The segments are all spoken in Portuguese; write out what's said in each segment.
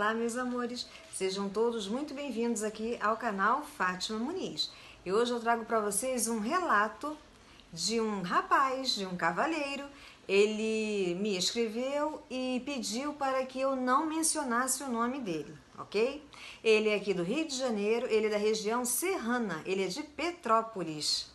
Olá, meus amores, sejam todos muito bem-vindos aqui ao canal Fátima Muniz. E hoje eu trago para vocês um relato de um rapaz, de um cavalheiro. Ele me escreveu e pediu para que eu não mencionasse o nome dele, ok? Ele é aqui do Rio de Janeiro, ele é da região serrana, ele é de Petrópolis.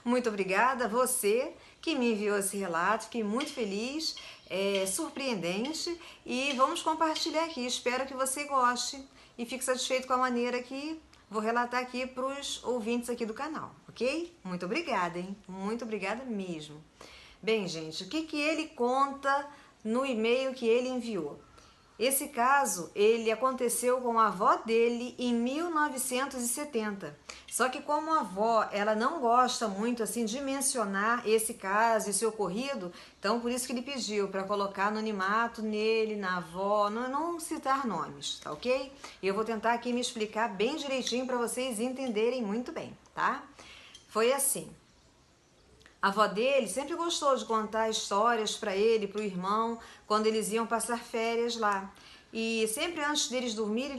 Muito obrigada a você que me enviou esse relato, fiquei muito feliz, é surpreendente e vamos compartilhar aqui. Espero que você goste e fique satisfeito com a maneira que vou relatar aqui para os ouvintes aqui do canal, ok? Muito obrigada, hein? Muito obrigada mesmo. Bem, gente, o que ele conta no e-mail que ele enviou? Esse caso, ele aconteceu com a avó dele em 1970. Só que como a avó, ela não gosta muito assim de mencionar esse caso, esse ocorrido, então por isso que ele pediu para colocar anonimato nele, na avó, não citar nomes, tá ok? E eu vou tentar aqui me explicar bem direitinho para vocês entenderem muito bem, tá? Foi assim. A avó dele sempre gostou de contar histórias para ele, para o irmão, quando eles iam passar férias lá. E sempre antes deles dormirem,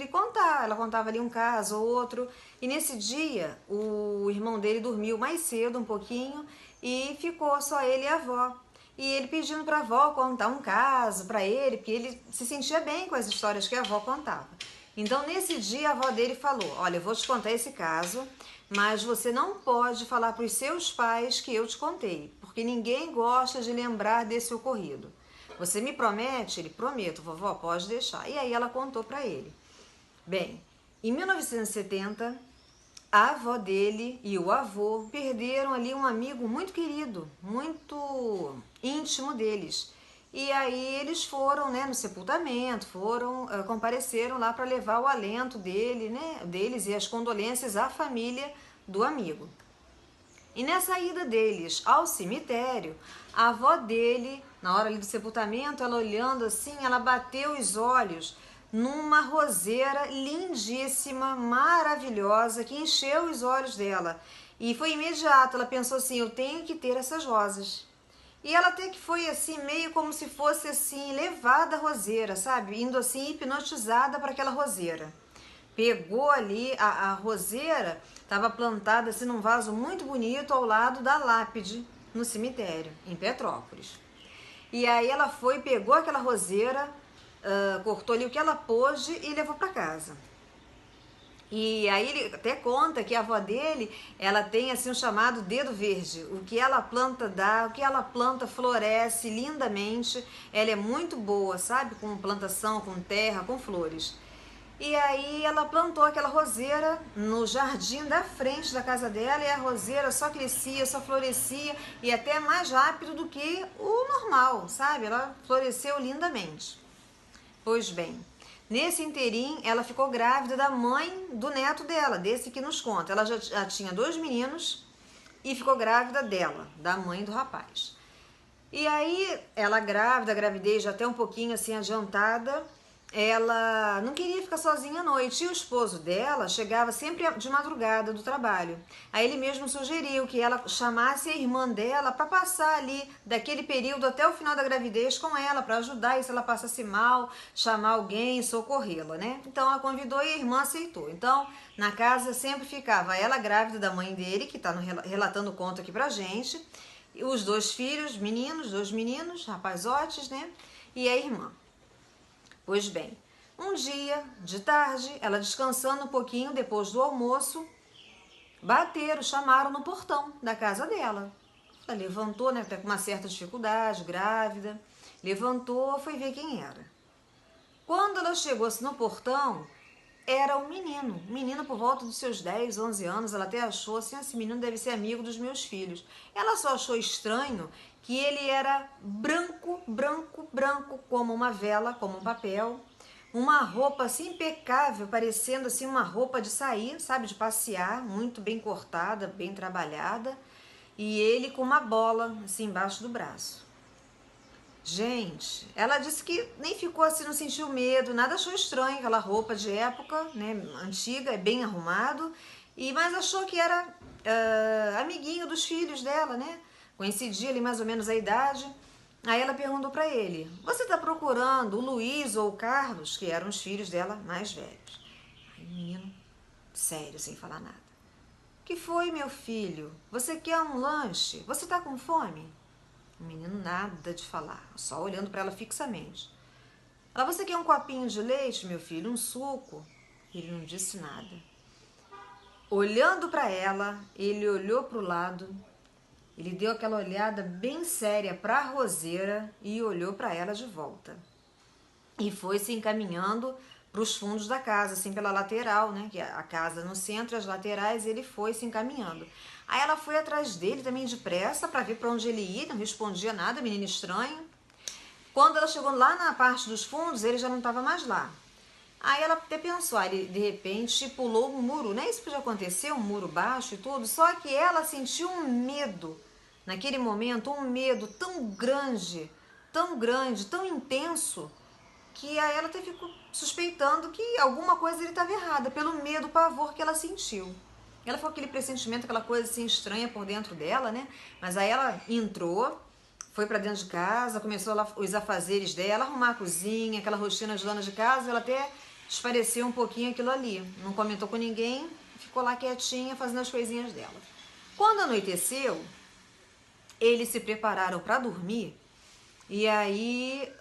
ela contava ali um caso ou outro. E nesse dia, o irmão dele dormiu mais cedo, um pouquinho, e ficou só ele e a avó. E ele pedindo para a avó contar um caso para ele, porque ele se sentia bem com as histórias que a avó contava. Então, nesse dia, a avó dele falou: olha, eu vou te contar esse caso, mas você não pode falar para os seus pais que eu te contei, porque ninguém gosta de lembrar desse ocorrido. Você me promete? Ele: prometo, vovó, pode deixar. E aí ela contou para ele. Bem, em 1970, a avó dele e o avô perderam ali um amigo muito querido, muito íntimo deles. E aí eles foram, né, no sepultamento, compareceram lá para levar o alento deles e as condolências à família do amigo. E nessa ida deles ao cemitério, a avó dele, na hora ali do sepultamento, ela olhando assim, ela bateu os olhos numa roseira lindíssima, maravilhosa, que encheu os olhos dela. E foi imediato, ela pensou assim: eu tenho que ter essas rosas. E ela até que foi assim, meio como se fosse assim, levada à roseira, sabe? Indo assim, hipnotizada para aquela roseira. Pegou ali, a roseira estava plantada assim num vaso muito bonito ao lado da lápide no cemitério, em Petrópolis. E aí ela foi, pegou aquela roseira, cortou ali o que ela pôde e levou para casa. E aí ele até conta que a avó dele, ela tem assim um chamado dedo verde. O que ela planta dá, o que ela planta floresce lindamente. Ela é muito boa, sabe? Com plantação, com terra, com flores. E aí ela plantou aquela roseira no jardim da frente da casa dela e a roseira só crescia, só florescia e até mais rápido do que o normal, sabe? Ela floresceu lindamente. Pois bem, nesse inteirinho, ela ficou grávida da mãe do neto dela, desse que nos conta. Ela já tinha 2 meninos e ficou grávida dela, da mãe do rapaz. E aí, ela grávida, a gravidez já até um pouquinho assim adiantada, ela não queria ficar sozinha à noite. E o esposo dela chegava sempre de madrugada do trabalho. Aí ele mesmo sugeriu que ela chamasse a irmã dela para passar ali daquele período até o final da gravidez com ela, para ajudar, e se ela passasse mal, chamar alguém, socorrê-la, né? Então ela convidou e a irmã aceitou. Então na casa sempre ficava ela grávida da mãe dele, que está relatando o conto aqui pra gente, e os 2 filhos, meninos, 2 meninos, rapazotes, né? E a irmã. Pois bem, um dia, de tarde, ela descansando um pouquinho depois do almoço, chamaram no portão da casa dela. Ela levantou, né, até com uma certa dificuldade, grávida, levantou, foi ver quem era. Quando ela chegou assim, no portão, era um menino por volta dos seus 10, 11 anos, ela até achou assim: esse menino deve ser amigo dos meus filhos. Ela só achou estranho que ele era branco, branco, branco, como uma vela, como um papel, uma roupa assim impecável, parecendo assim uma roupa de sair, sabe, de passear, muito bem cortada, bem trabalhada, e ele com uma bola assim embaixo do braço. Gente, ela disse que nem ficou assim, não sentiu medo, nada, achou estranho aquela roupa de época, né, antiga, é bem arrumado, mas achou que era amiguinho dos filhos dela, né? Coincidia ali mais ou menos a idade. Aí ela perguntou para ele: você está procurando o Luiz ou o Carlos, que eram os filhos dela mais velhos? Aí o menino, sério, sem falar nada: que foi, meu filho? Você quer um lanche? Você está com fome? O menino nada de falar, só olhando para ela fixamente. Ela: você quer um copinho de leite, meu filho? Um suco? Ele não disse nada. Olhando para ela, ele olhou para o lado, ele deu aquela olhada bem séria para a roseira e olhou para ela de volta. E foi se encaminhando para os fundos da casa, assim pela lateral, né? Que a casa no centro, as laterais, ele foi se encaminhando. Aí ela foi atrás dele também depressa para ver para onde ele ia, não respondia nada, menino estranho. Quando ela chegou lá na parte dos fundos, ele já não estava mais lá. Aí ela até pensou, ele de repente pulou um muro, né? Isso podia acontecer, um muro baixo e tudo, só que ela sentiu um medo, naquele momento, um medo tão grande, tão intenso, que aí ela até ficou suspeitando que alguma coisa ele estava errada, pelo medo, pavor que ela sentiu. Ela foi aquele pressentimento, aquela coisa assim estranha por dentro dela, né? Mas aí ela entrou, foi para dentro de casa, começou lá os afazeres dela, arrumar a cozinha, aquela rotina de dona de casa, ela até espareceu um pouquinho aquilo ali. Não comentou com ninguém, ficou lá quietinha, fazendo as coisinhas dela. Quando anoiteceu, eles se prepararam para dormir, e aí,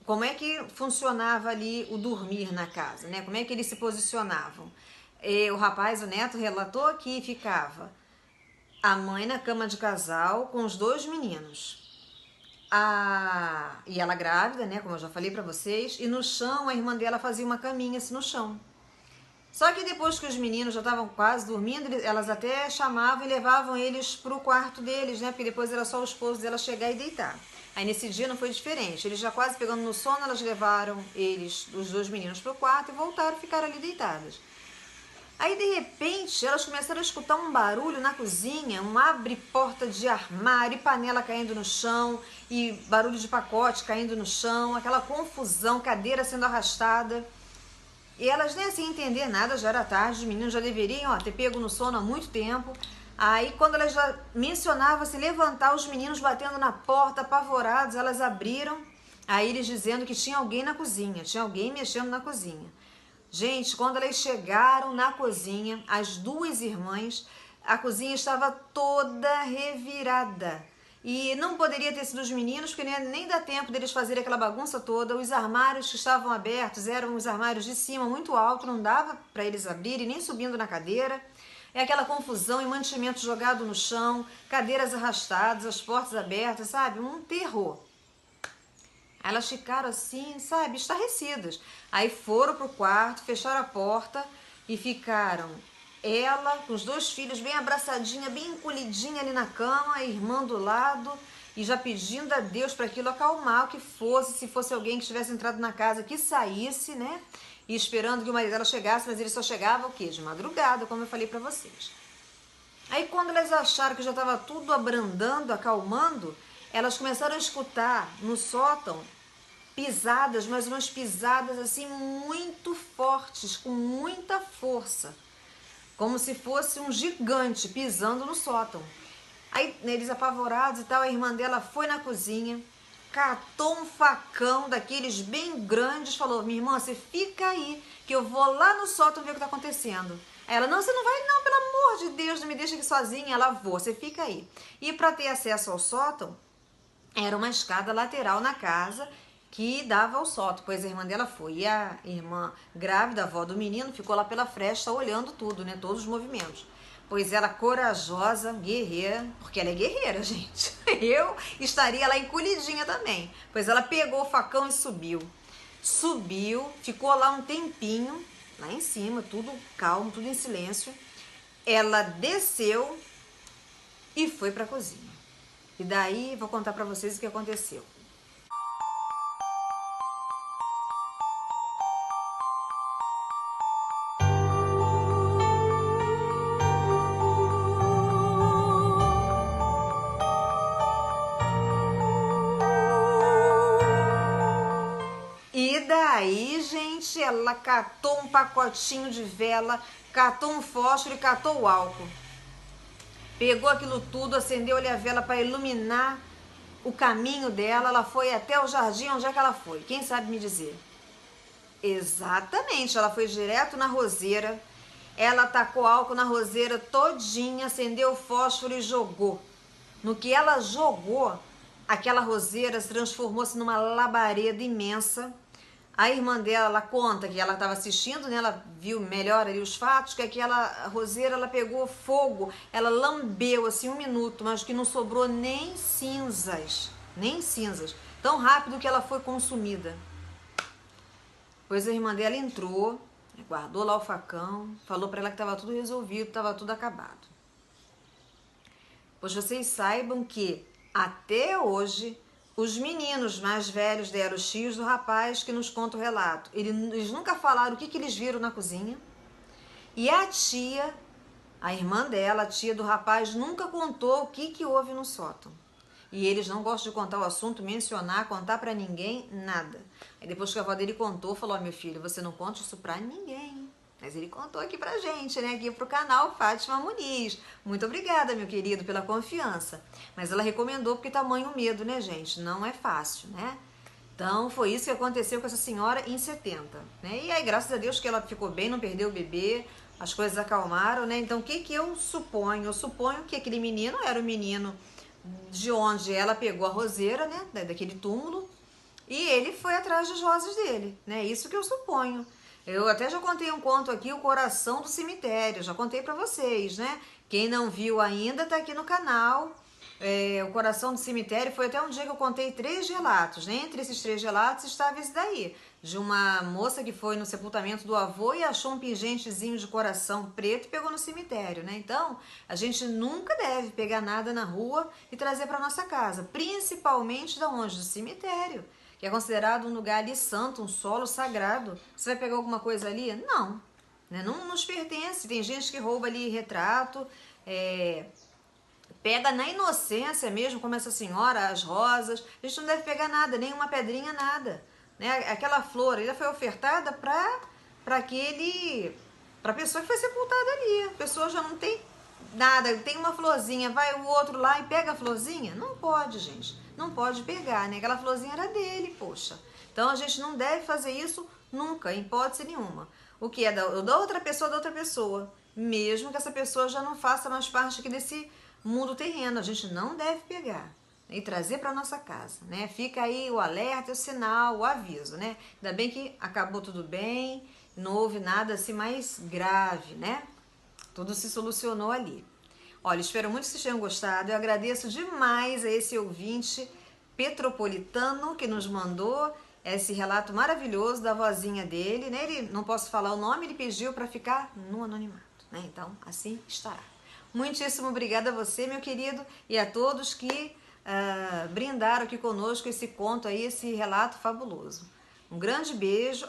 como é que funcionava ali o dormir na casa, né? Como é que eles se posicionavam? O rapaz, o neto, relatou que ficava a mãe na cama de casal com os dois meninos. E ela grávida, né, como eu já falei pra vocês, e no chão a irmã dela fazia uma caminha assim no chão. Só que depois que os meninos já estavam quase dormindo, elas até chamavam e levavam eles pro quarto deles, né, porque depois era só o esposo dela chegar e deitar. Aí nesse dia não foi diferente, eles já quase pegando no sono, elas levaram os dois meninos pro quarto e voltaram a ficar ali deitadas. Aí, de repente, elas começaram a escutar um barulho na cozinha, um abre-porta de armário, e panela caindo no chão, e barulho de pacote caindo no chão, aquela confusão, cadeira sendo arrastada. E elas nem assim entender nada, já era tarde, os meninos já deveriam ter pego no sono há muito tempo. Aí, quando elas já mencionavam se levantar, os meninos batendo na porta, apavorados, elas abriram, aí eles dizendo que tinha alguém na cozinha, tinha alguém mexendo na cozinha. Gente, quando elas chegaram na cozinha, as duas irmãs, a cozinha estava toda revirada. E não poderia ter sido os meninos, porque nem dá tempo deles fazerem aquela bagunça toda. Os armários que estavam abertos eram os armários de cima, muito alto, não dava para eles abrirem, nem subindo na cadeira. É aquela confusão e mantimento jogado no chão, cadeiras arrastadas, as portas abertas, sabe? Um terror. Elas ficaram assim, sabe, estarrecidas. Aí foram pro quarto, fecharam a porta e ficaram ela com os dois filhos bem abraçadinha, bem encolhidinha ali na cama, a irmã do lado, e já pedindo a Deus para aquilo acalmar, o que fosse, se fosse alguém que tivesse entrado na casa, que saísse, né? E esperando que o marido dela chegasse, mas ele só chegava o quê? De madrugada, como eu falei para vocês. Aí quando elas acharam que já estava tudo abrandando, acalmando, elas começaram a escutar no sótão pisadas, mas umas pisadas assim muito fortes, com muita força, como se fosse um gigante pisando no sótão. Aí eles apavorados e tal, a irmã dela foi na cozinha, catou um facão daqueles bem grandes, falou: minha irmã, você fica aí, que eu vou lá no sótão ver o que está acontecendo. Aí ela: não, você não vai não, pelo amor de Deus, não me deixa aqui sozinha. Ela: vou, você fica aí. E para ter acesso ao sótão, era uma escada lateral na casa que dava ao sótão, pois a irmã dela foi. E a irmã grávida, a avó do menino, ficou lá pela fresta olhando tudo, né, todos os movimentos. Pois ela, corajosa, guerreira, porque ela é guerreira, gente. Eu estaria lá encolhidinha também. Pois ela pegou o facão e subiu. Subiu, ficou lá um tempinho, lá em cima, tudo calmo, tudo em silêncio. Ela desceu e foi para a cozinha. E daí vou contar para vocês o que aconteceu. E daí, gente, ela catou um pacotinho de vela, catou um fósforo e catou o álcool. Pegou aquilo tudo, acendeu-lhe a vela para iluminar o caminho dela, ela foi até o jardim, onde é que ela foi? Quem sabe me dizer? Exatamente, ela foi direto na roseira, ela tacou álcool na roseira todinha, acendeu o fósforo e jogou. No que ela jogou, aquela roseira se transformou-se numa labareda imensa. A irmã dela, ela conta que ela estava assistindo, né? Ela viu melhor ali os fatos, que aquela roseira, ela pegou fogo, ela lambeu assim 1 minuto, mas que não sobrou nem cinzas, tão rápido que ela foi consumida. Pois a irmã dela entrou, guardou lá o facão, falou para ela que estava tudo resolvido, estava tudo acabado. Pois vocês saibam que até hoje os meninos mais velhos deram os tios do rapaz que nos conta o relato. Eles nunca falaram o que eles viram na cozinha. E a tia, a irmã dela, a tia do rapaz, nunca contou o que houve no sótão. E eles não gostam de contar o assunto, mencionar, contar pra ninguém, nada. Aí depois que a avó dele contou, falou, meu filho, você não conta isso pra ninguém. Mas ele contou aqui pra gente, né? Aqui pro canal Fátima Muniz. Muito obrigada, meu querido, pela confiança. Mas ela recomendou porque tamanho medo, né, gente? Não é fácil, né? Então, foi isso que aconteceu com essa senhora em 70, né? E aí, graças a Deus que ela ficou bem, não perdeu o bebê, as coisas acalmaram, né? Então, o que eu suponho? Eu suponho que aquele menino era o menino de onde ela pegou a roseira, né? Daquele túmulo, e ele foi atrás das rosas dele, né? Isso que eu suponho. Eu até já contei um conto aqui, O Coração do Cemitério, já contei pra vocês, né? Quem não viu ainda tá aqui no canal. O Coração do Cemitério foi até um dia que eu contei 3 relatos, né? Entre esses 3 relatos estava esse daí, de uma moça que foi no sepultamento do avô e achou um pingentezinho de coração preto e pegou no cemitério, né? Então, a gente nunca deve pegar nada na rua e trazer para nossa casa, principalmente da onde? Do cemitério, que é considerado um lugar ali santo, um solo sagrado. Você vai pegar alguma coisa ali? Não, né? Não nos pertence. Tem gente que rouba ali retrato, pega na inocência mesmo, como essa senhora, as rosas. A gente não deve pegar nada, nem uma pedrinha, nada, né? Aquela flor, ela foi ofertada para a pessoa que foi sepultada ali. A pessoa já não tem nada, tem uma florzinha, vai o outro lá e pega a florzinha? Não pode, gente. Não pode pegar, né? Aquela florzinha era dele, poxa. Então a gente não deve fazer isso nunca, em hipótese nenhuma. O que é da outra pessoa, mesmo que essa pessoa já não faça mais parte aqui desse mundo terreno, a gente não deve pegar e trazer para nossa casa, né? Fica aí o alerta, o sinal, o aviso, né? Ainda bem que acabou tudo bem, não houve nada assim mais grave, né? Tudo se solucionou ali. Olha, espero muito que vocês tenham gostado. Eu agradeço demais a esse ouvinte petropolitano que nos mandou esse relato maravilhoso da vozinha dele, né? Ele, não posso falar o nome, ele pediu para ficar no anonimato, né? Então, assim estará. Muitíssimo obrigada a você, meu querido, e a todos que brindaram aqui conosco esse conto aí, esse relato fabuloso. Um grande beijo.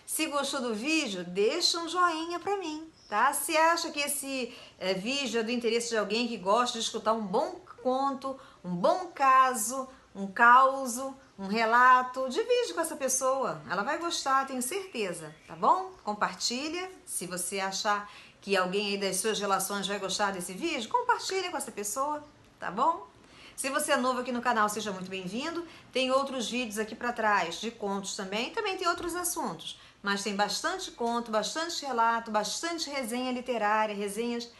Se gostou do vídeo, deixa um joinha pra mim, tá? Se acha que esse vídeo é do interesse de alguém que gosta de escutar um bom conto, um bom caso, um causo, um relato, divide com essa pessoa. Ela vai gostar, tenho certeza, tá bom? Compartilha, se você achar que alguém aí das suas relações vai gostar desse vídeo, compartilha com essa pessoa, tá bom? Se você é novo aqui no canal, seja muito bem-vindo. Tem outros vídeos aqui para trás de contos também tem outros assuntos, mas tem bastante conto, bastante relato, bastante resenha literária, resenhas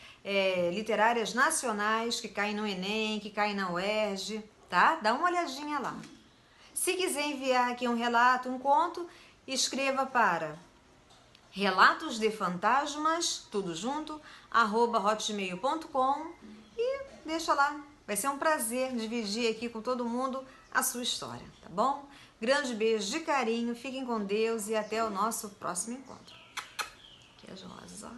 literárias nacionais que caem no Enem, que caem na UERJ, tá? Dá uma olhadinha lá. Se quiser enviar aqui um relato, um conto, escreva para relatosdefantasmas, tudo junto, @hotmail.com e deixa lá. Vai ser um prazer dividir aqui com todo mundo a sua história, tá bom? Grande beijo de carinho, fiquem com Deus e até o nosso próximo encontro. Aqui as rosas, ó.